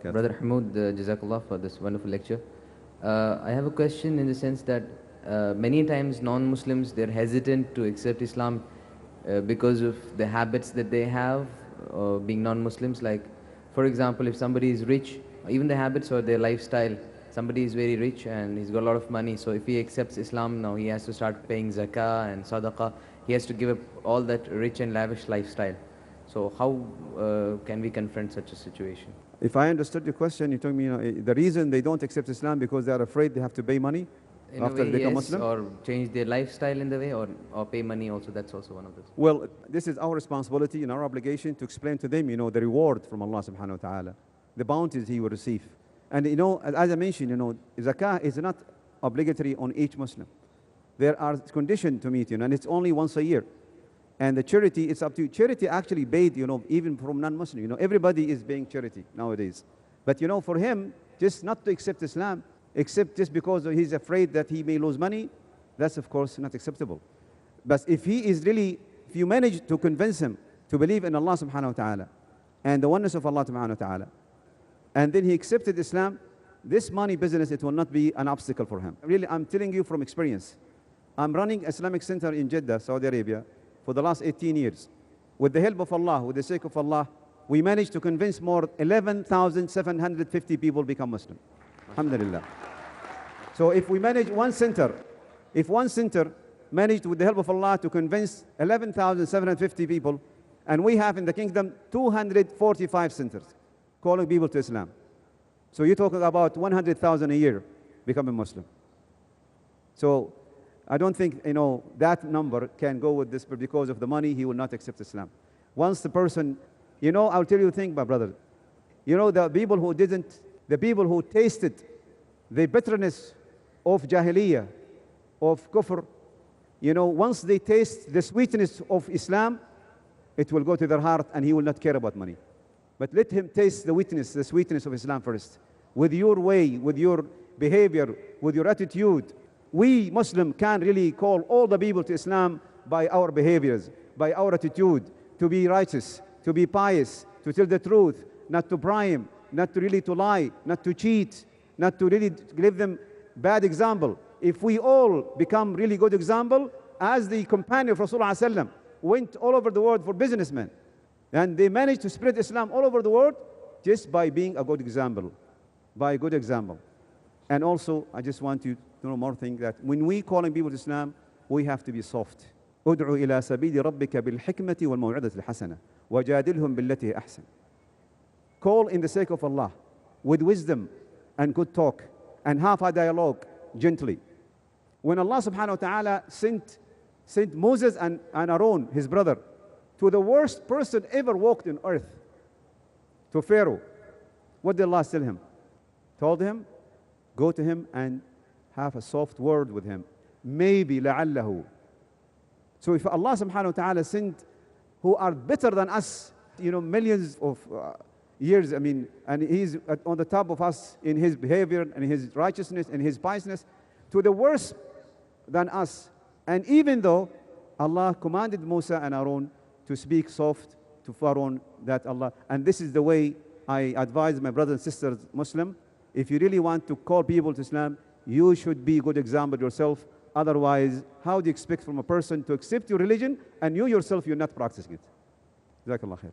barakatuh. Brother Hamoud, Jazakallah for this wonderful lecture. I have a question in the sense that many times non-Muslims, they're hesitant to accept Islam because of the habits that they have being non-Muslims. Like, for example, if somebody is rich, even the habits or their lifestyle, somebody is very rich and he's got a lot of money. So if he accepts Islam now, he has to start paying zakah and sadaqah. He has to give up all that rich and lavish lifestyle. So how can we confront such a situation? If I understood your question, you told me, the reason they don't accept Islam because they are afraid they have to pay money In after a way, they become yes, Muslim? or change their lifestyle in the way, or pay money also. That's also one of those. Well, this is our responsibility and our obligation to explain to them, the reward from Allah subhanahu wa ta'ala, the bounties he will receive. And, as I mentioned, zakah is not obligatory on each Muslim. There are conditions to meet, and it's only once a year. And the charity, it's up to you. Charity actually paid, even from non-Muslim. Everybody is paying charity nowadays. But, for him, just not to accept Islam, except just because he's afraid that he may lose money, that's, of course, not acceptable. But if you manage to convince him to believe in Allah subhanahu wa ta'ala and the oneness of Allah subhanahu wa ta'ala, and then he accepted Islam, this money business, it will not be an obstacle for him. Really, I'm telling you from experience. I'm running Islamic Center in Jeddah, Saudi Arabia, for the last 18 years. With the help of Allah, with the sake of Allah, we managed to convince more 11,750 people become Muslim. Alhamdulillah. So if we manage if one center managed with the help of Allah to convince 11,750 people, and we have in the kingdom 245 centers calling people to Islam. So you're talking about 100,000 a year becoming Muslim. So I don't think, that number can go with this, but because of the money, he will not accept Islam. Once the person, I'll tell you a thing, my brother. The people who tasted the bitterness of Jahiliyyah, of Kufr, once they taste the sweetness of Islam, it will go to their heart and he will not care about money. But let him taste the sweetness of Islam first. With your way, with your behavior, with your attitude, we Muslim can really call all the people to Islam by our behaviors, by our attitude, to be righteous, to be pious, to tell the truth, not to bribe, not to really to lie, not to cheat, not to really give them bad example. If we all become really good example, as the companion of Rasulullah went all over the world for businessmen, and they managed to spread Islam all over the world just by being a good example, by a good example. And also, I just want you to know more thing, that when we calling people to Islam, we have to be soft. ادعو إلى سبيل ربك بالحكمة والموعظة الحسنة وجادلهم بالتي أحسن. Call in the sake of Allah with wisdom and good talk and have a dialogue gently. When Allah subhanahu wa ta'ala sent Moses and Aaron, his brother, to the worst person ever walked on earth, to Pharaoh, what did Allah tell him? Told him, go to him and have a soft word with him. Maybe لعله. So if Allah subhanahu wa ta'ala sent who are better than us, millions of years, and he's on the top of us in his behavior and his righteousness and his piousness, to the worse than us. And even though Allah commanded Musa and Aaron to speak soft to Pharaoh, that Allah, and this is the way I advise my brothers and sisters Muslim, if you really want to call people to Islam, you should be a good example yourself. Otherwise, how do you expect from a person to accept your religion and you yourself, you're not practicing it? Jazakallah khair.